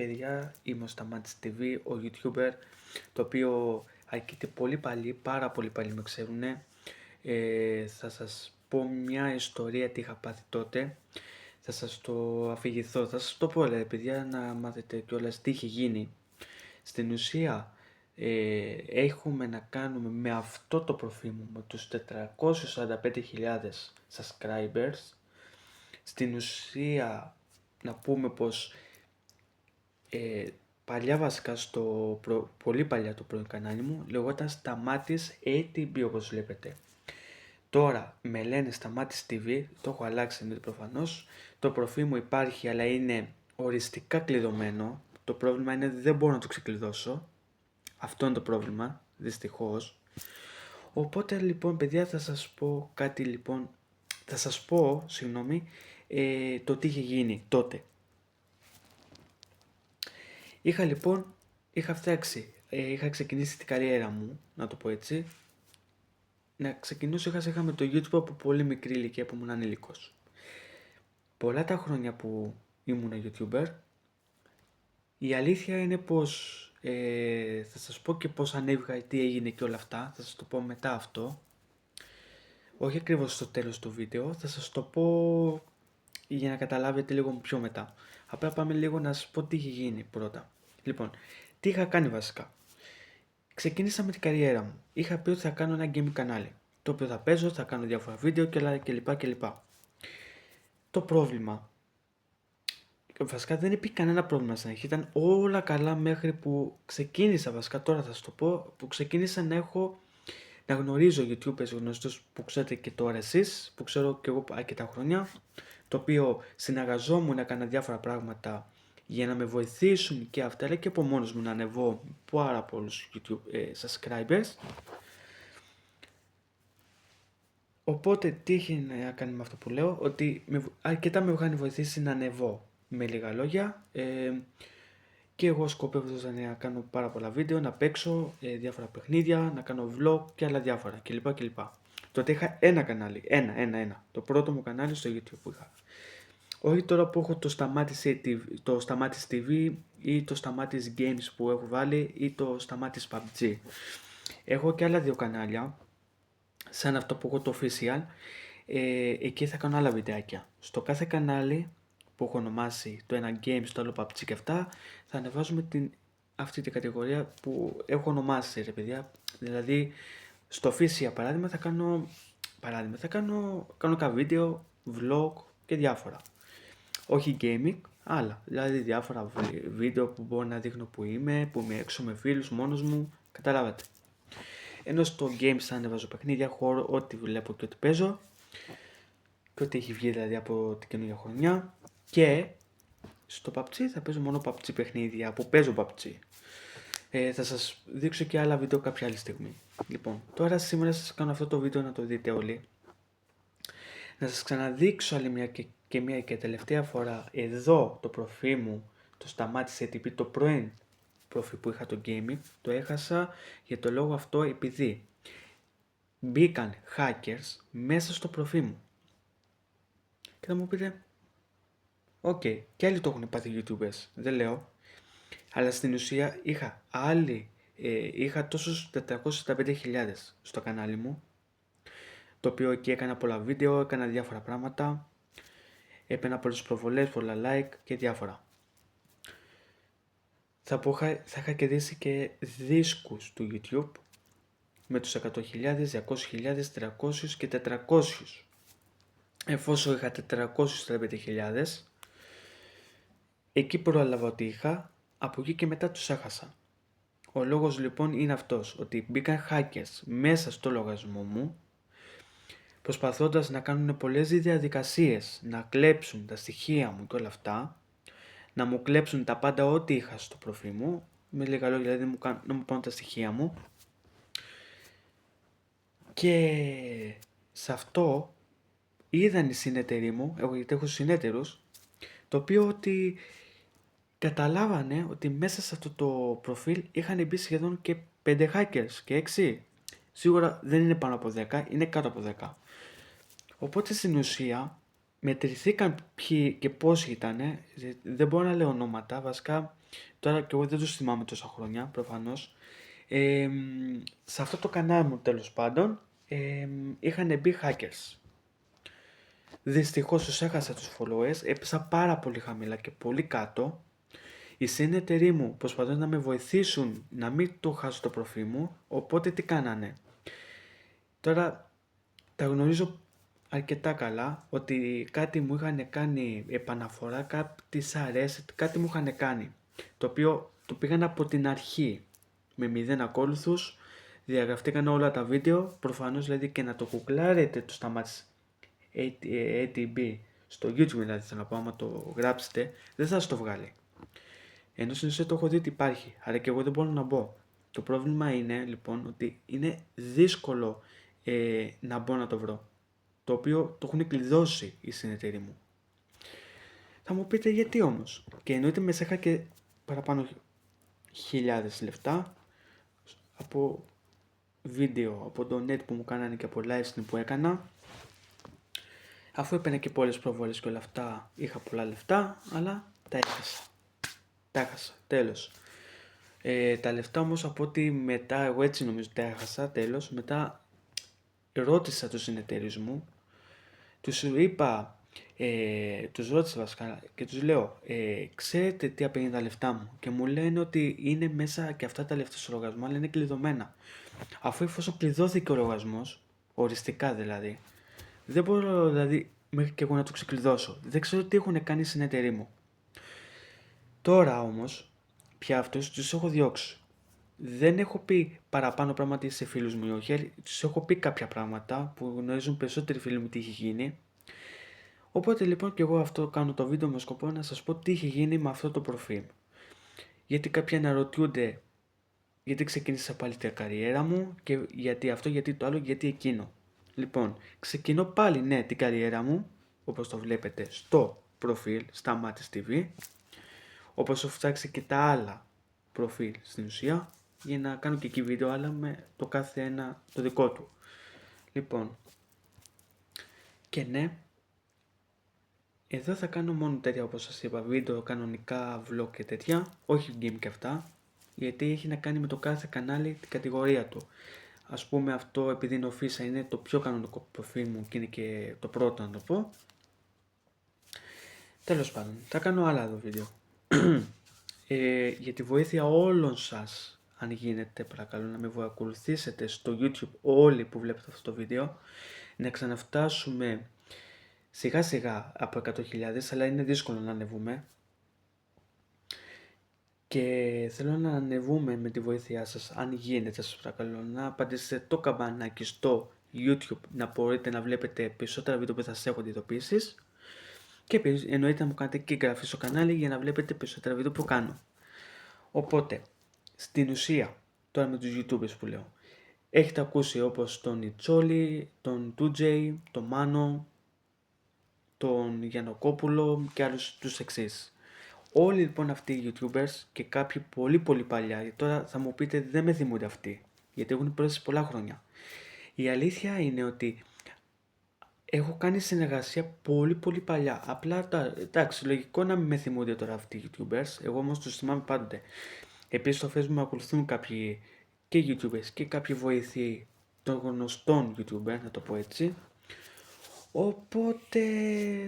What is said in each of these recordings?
παιδιά, είμαι ο Σταμάτης TV, ο YouTuber, το οποίο αρκετοί πολύ παλιοί, πάρα πολύ παλιοί με ξέρουνε. Θα σας πω μια ιστορία τι είχα πάθει τότε, θα σας το αφηγηθώ, θα σας το πω παιδιά, να μάθετε κιόλας τι είχε γίνει. Στην ουσία έχουμε να κάνουμε με αυτό το προφίλ μου, με τους 445.000 subscribers. Στην ουσία να πούμε πως παλιά βασικά πολύ παλιά το πρώτο κανάλι μου λεγόταν Σταμάτης ATB όπως βλέπετε. Τώρα με λένε Σταμάτης TV, το έχω αλλάξει εννοείται προφανώς. Το προφίλ μου υπάρχει αλλά είναι οριστικά κλειδωμένο. Το πρόβλημα είναι ότι δεν μπορώ να το ξεκλειδώσω. Αυτό είναι το πρόβλημα, δυστυχώς. Οπότε λοιπόν παιδιά θα σας πω κάτι λοιπόν, το τι είχε γίνει τότε. Είχα ξεκινήσει την καριέρα μου, να το πω έτσι. Να ξεκινήσω είχα με το YouTube από πολύ μικρή ηλικία που ήμουν ανήλικος. Πολλά τα χρόνια που ήμουν YouTuber, η αλήθεια είναι πως θα σας πω και πως ανέβηκα, τι έγινε και όλα αυτά, θα σας το πω μετά αυτό. Όχι ακριβώς στο τέλος του βίντεο, θα σας το πω για να καταλάβετε λίγο πιο μετά. Απλά πάμε λίγο να σας πω τι είχε γίνει πρώτα. Λοιπόν, τι είχα κάνει βασικά. Ξεκίνησα με την καριέρα μου. Είχα πει ότι θα κάνω ένα gaming κανάλι, το οποίο θα παίζω, θα κάνω διάφορα βίντεο κλπ. Το πρόβλημα, βασικά δεν υπήρχε κανένα πρόβλημα στην αρχή, ήταν όλα καλά μέχρι που ξεκίνησα, βασικά τώρα θα σας το πω, που ξεκίνησα να γνωρίζω YouTubers γνωστούς που ξέρετε και τώρα εσείς, που ξέρω και εγώ αρκετά χρόνια, το οποίο συνεργαζόμουν, έκανα διάφορα πράγματα για να με βοηθήσουν και αυτά, αλλά και από μόνος μου να ανεβώ πάρα πολλούς YouTube subscribers. Οπότε τι έχει να κάνει με αυτό που λέω, ότι αρκετά με είχαν βοηθήσει να ανεβώ, με λίγα λόγια, και εγώ σκοπεύω να κάνω πάρα πολλά βίντεο, να παίξω διάφορα παιχνίδια, να κάνω vlog και άλλα διάφορα κλπ. Τότε είχα ένα κανάλι, το πρώτο μου κανάλι στο YouTube που είχα. Όχι τώρα που έχω το Σταμάτης TV ή το Σταμάτης Games που έχω βάλει ή το Σταμάτης PUBG. Έχω και άλλα δύο κανάλια, σαν αυτό που έχω το official, εκεί θα κάνω άλλα βιντεάκια. Στο κάθε κανάλι που έχω ονομάσει το ένα games, το άλλο PUBG και αυτά, θα ανεβάζουμε αυτή την κατηγορία που έχω ονομάσει ρε παιδιά. Δηλαδή στο official παράδειγμα θα κάνω κάποιο βίντεο, vlog και διάφορα. Όχι gaming, άλλα. Δηλαδή διάφορα βίντεο που μπορώ να δείχνω που είμαι έξω με φίλους, μόνος μου, καταλάβατε. Ενώ στο games θα ανεβάζω παιχνίδια, χώρο, ό,τι βλέπω και ό,τι παίζω και ό,τι έχει βγει δηλαδή από την καινούργια χρονιά. Και στο PUBG θα παίζω μόνο PUBG παιχνίδια που παίζω PUBG. Θα σας δείξω και άλλα βίντεο κάποια άλλη στιγμή. Λοιπόν, τώρα σήμερα σας κάνω αυτό το βίντεο να το δείτε όλοι. Να σας ξαναδείξω άλλη μια και τελευταία φορά εδώ το προφίλ μου, το Σταμάτης ATP, το πρώην προφίλ που είχα το gaming, το έχασα για το λόγο αυτό επειδή μπήκαν hackers μέσα στο προφίλ μου. Και θα μου πείτε, και άλλοι το έχουν πάθει YouTubers, δεν λέω, αλλά στην ουσία είχα τόσους 465.000 στο κανάλι μου, το οποίο εκεί έκανα πολλά βίντεο, έκανα διάφορα πράγματα, έπαιρνα πολλές προβολές, πολλά like και διάφορα. Θα είχα κερδίσει και δίσκους του YouTube με τους 100.000, 200.000, 300 και 400. Εφόσον είχα 435.000, εκεί πρόλαβα ότι είχα, από εκεί και μετά τους έχασα. Ο λόγος λοιπόν είναι αυτός, ότι μπήκαν hackers μέσα στο λογαριασμό μου, προσπαθώντας να κάνουν πολλές διαδικασίες, να κλέψουν τα στοιχεία μου και όλα αυτά, να μου κλέψουν τα πάντα ό,τι είχα στο προφίλ μου, με λίγα λόγια δηλαδή να μου πάρουν τα στοιχεία μου. Και σε αυτό είδαν οι συνεταιροί μου, γιατί έχω συνεταιρούς, το οποίο ότι καταλάβανε ότι μέσα σε αυτό το προφίλ είχαν μπει σχεδόν και 5 hackers και 6. Σίγουρα δεν είναι πάνω από 10, είναι κάτω από 10. Οπότε στην ουσία μετρηθήκαν ποιοι και πόσοι ήταν. Δεν μπορώ να λέω ονόματα, βασικά τώρα και εγώ δεν τους θυμάμαι τόσα χρόνια προφανώς. Σε αυτό το κανάλι μου τέλος πάντων είχαν μπει hackers. Δυστυχώς τους έχασα τους followers, έπεσα πάρα πολύ χαμηλά και πολύ κάτω. Οι συνεταιροί μου προσπαθούν να με βοηθήσουν να μην το χάσω το προφίλ μου, οπότε τι κάνανε. Τώρα τα γνωρίζω αρκετά καλά ότι κάτι μου είχαν κάνει επαναφορά, κάτι δυσαρέσει, κάτι μου είχαν κάνει. Το οποίο το πήγαν από την αρχή με 0 ακόλουθους, διαγραφτήκαν όλα τα βίντεο, προφανώς δηλαδή και να το κουκλάρετε το σταμάτησε ATB στο YouTube δηλαδή θέλω να πω, άμα το γράψετε δεν θα σας το βγάλει. Ενώ στην ουσία το έχω δει ότι υπάρχει, αλλά και εγώ δεν μπορώ να μπω. Το πρόβλημα είναι λοιπόν ότι είναι δύσκολο να μπω να το βρω. Το οποίο το έχουν κλειδώσει οι συνεταιροί μου. Θα μου πείτε γιατί όμως. Και εννοείται μέσα είχα και παραπάνω χιλιάδες λεφτά από βίντεο, από το net που μου κάνανε και από live stream που έκανα. Αφού έπαιρνα και πολλές προβολές και όλα αυτά, είχα πολλά λεφτά, αλλά τα έχασα. Τα έχασα, τέλος. Τα λεφτά όμως από ότι μετά, εγώ έτσι νομίζω τα έχασα, τέλος. Μετά ρώτησα τους συνεταίρους μου, τους είπα, τους ρώτησα βασικά και τους λέω, ξέρετε τι απαιτεί τα λεφτά μου? Και μου λένε ότι είναι μέσα και αυτά τα λεφτά στο λογαριασμό, αλλά είναι κλειδωμένα. Αφού εφόσον κλειδώθηκε ο λογαριασμός, οριστικά δηλαδή, δεν μπορώ δηλαδή μέχρι και εγώ να το ξεκλειδώσω. Δεν ξέρω τι έχουν κάνει οι συνεταιροί μου. Τώρα όμως, πια αυτούς τους έχω διώξει. Δεν έχω πει παραπάνω πράγματα σε φίλους μου ή όχι, τους έχω πει κάποια πράγματα που γνωρίζουν περισσότεροι φίλοι μου τι είχε γίνει. Οπότε λοιπόν και εγώ αυτό κάνω το βίντεο με σκοπό να σας πω τι είχε γίνει με αυτό το προφίλ. Γιατί κάποιοι αναρωτιούνται γιατί ξεκίνησα πάλι την καριέρα μου και γιατί αυτό, γιατί το άλλο, γιατί εκείνο. Λοιπόν, ξεκινώ πάλι ναι την καριέρα μου, όπως το βλέπετε στο προφίλ, στα Μάτις TV. Όπως έχω φτιάξει και τα άλλα προφίλ στην ουσία, για να κάνω και εκεί βίντεο, αλλά με το κάθε ένα το δικό του. Λοιπόν, και ναι, εδώ θα κάνω μόνο τέτοια όπως σας είπα, βίντεο κανονικά, vlog και τέτοια, όχι game και αυτά, γιατί έχει να κάνει με το κάθε κανάλι την κατηγορία του. Ας πούμε αυτό επειδή είναι Official είναι το πιο κανονικό προφίλ μου και είναι και το πρώτο να το πω. Τέλος πάντων, θα κάνω άλλα εδώ βίντεο. Για τη βοήθεια όλων σας, αν γίνεται παρακαλώ να με ακολουθήσετε στο YouTube όλοι που βλέπετε αυτό το βίντεο, να ξαναφτάσουμε σιγά σιγά από 100.000, αλλά είναι δύσκολο να ανεβούμε. Και θέλω να ανεβούμε με τη βοήθειά σας, αν γίνεται σας παρακαλώ, να πατήσετε το καμπανάκι στο YouTube, να μπορείτε να βλέπετε περισσότερα βίντεο που θα σας έχω ειδοποιήσεις. Και εννοείται να μου κάνετε και εγγραφή στο κανάλι για να βλέπετε περισσότερα βίντεο που κάνω. Οπότε, στην ουσία, τώρα με τους YouTubers που λέω, έχετε ακούσει όπως τον Ιτσόλη, τον 2J, τον Μάνο, τον Γιαννοκόπουλο και άλλους τους εξής. Όλοι λοιπόν αυτοί οι YouTubers και κάποιοι πολύ πολύ παλιά, τώρα θα μου πείτε δεν με θυμούνται αυτοί, γιατί έχουν περάσει πολλά χρόνια. Η αλήθεια είναι ότι έχω κάνει συνεργασία πολύ πολύ παλιά. Απλά εντάξει, λογικό να μην με θυμούνται τώρα αυτοί οι YouTubers, εγώ όμως τους θυμάμαι πάντοτε. Επίσης στο Facebook με ακολουθούν κάποιοι και YouTubers και κάποιοι βοηθοί των γνωστών YouTubers, να το πω έτσι. Οπότε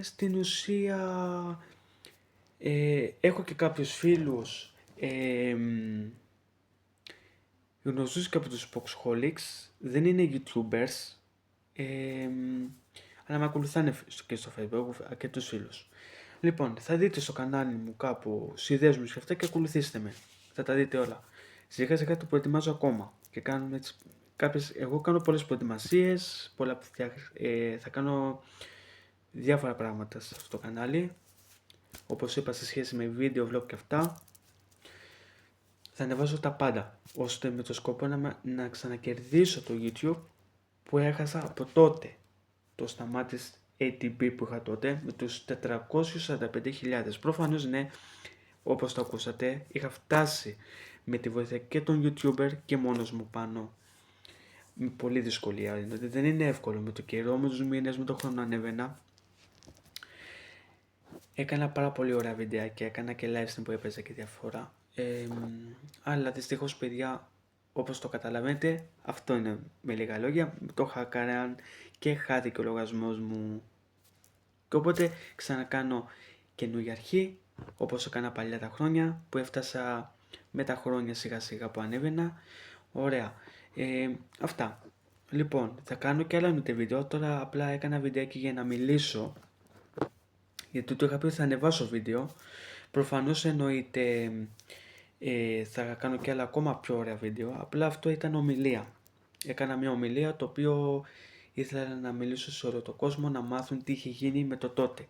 στην ουσία έχω και κάποιους φίλους γνωστούς και από τους Boxholics, δεν είναι YouTubers, αλλά με ακολουθάνε και στο Facebook, έχω αρκετούς φίλους. Λοιπόν, θα δείτε στο κανάλι μου κάπου συνδέσμους και αυτά και ακολουθήστε με. Θα τα δείτε όλα. Σιγά σιγά το προετοιμάζω ακόμα και κάνουμε έτσι εγώ κάνω πολλές προετοιμασίες, θα κάνω διάφορα πράγματα σε αυτό το κανάλι. Όπως είπα σε σχέση με βίντεο, vlog και αυτά. Θα ανεβάζω τα πάντα, ώστε με το σκοπό να ξανακερδίσω το YouTube που έχασα από τότε. Το σταμάτης ATB που είχα τότε με τους 445.000. Προφανώς ναι, όπως το ακούσατε, είχα φτάσει με τη βοήθεια και των YouTuber και μόνος μου πάνω. Με πολύ δυσκολία, δηλαδή δεν είναι εύκολο με το καιρό, με τους μήνες, με το χρόνο ανέβαινα. Έκανα πάρα πολύ ωραία βιντεάκια, έκανα και live stream που έπαιζα και διαφορά. Αλλά δυστυχώς παιδιά, όπως το καταλαβαίνετε, αυτό είναι με λίγα λόγια, το είχα κάνει και χάθηκε ο λογαριασμός μου. Και οπότε ξανακάνω καινούργια αρχή, όπως έκανα παλιά τα χρόνια, που έφτασα με τα χρόνια σιγά σιγά που ανέβαινα. Ωραία. Αυτά. Λοιπόν, θα κάνω και άλλα βίντεο, τώρα απλά έκανα βιντεάκι για να μιλήσω. Γιατί το είχα πει ότι θα ανεβάσω βίντεο. Προφανώς εννοείται θα κάνω και άλλα ακόμα πιο ωραία βίντεο. Απλά αυτό ήταν ομιλία. Έκανα μια ομιλία το οποίο ήθελα να μιλήσω σε όλο τον κόσμο να μάθουν τι είχε γίνει με το τότε.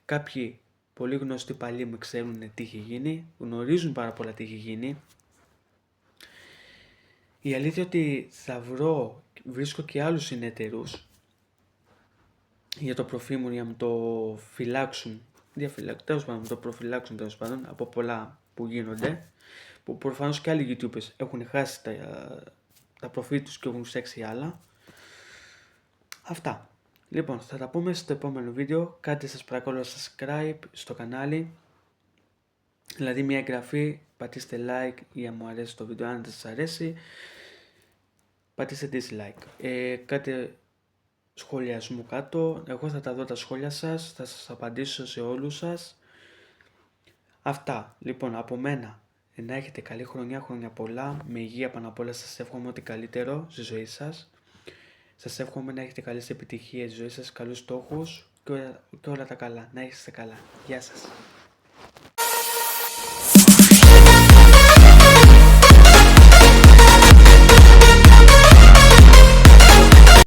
Κάποιοι πολύ γνωστοί παλιοί μου ξέρουν τι είχε γίνει, γνωρίζουν πάρα πολλά τι είχε γίνει. Η αλήθεια ότι βρίσκω και άλλους συνεταιρούς για το προφίλ μου για να το φυλάξουν, τέλος πάντων, το προφυλάξουν τέλος πάντων από πολλά που γίνονται, που προφανώς και άλλοι YouTubers έχουν χάσει τα προφίλ τους και έχουν φτιάξει άλλα. Αυτά. Λοιπόν, θα τα πούμε στο επόμενο βίντεο. Κάντε σας παρακαλώ subscribe στο κανάλι, δηλαδή μια εγγραφή, πατήστε like για μου αρέσει το βίντεο, αν δεν σας αρέσει πατήστε dislike. Κάντε σχολιασμό κάτω, εγώ θα τα δω τα σχόλια σας, θα σας απαντήσω σε όλους σας. Αυτά, λοιπόν, από μένα, να έχετε καλή χρονιά, χρόνια πολλά, με υγεία πάνω απ' όλα, σας εύχομαι ό,τι καλύτερο στη ζωή σας. Σας εύχομαι να έχετε καλές επιτυχίες στη ζωή σας, καλούς στόχους και όλα τα καλά, να είστε καλά. Γεια σας.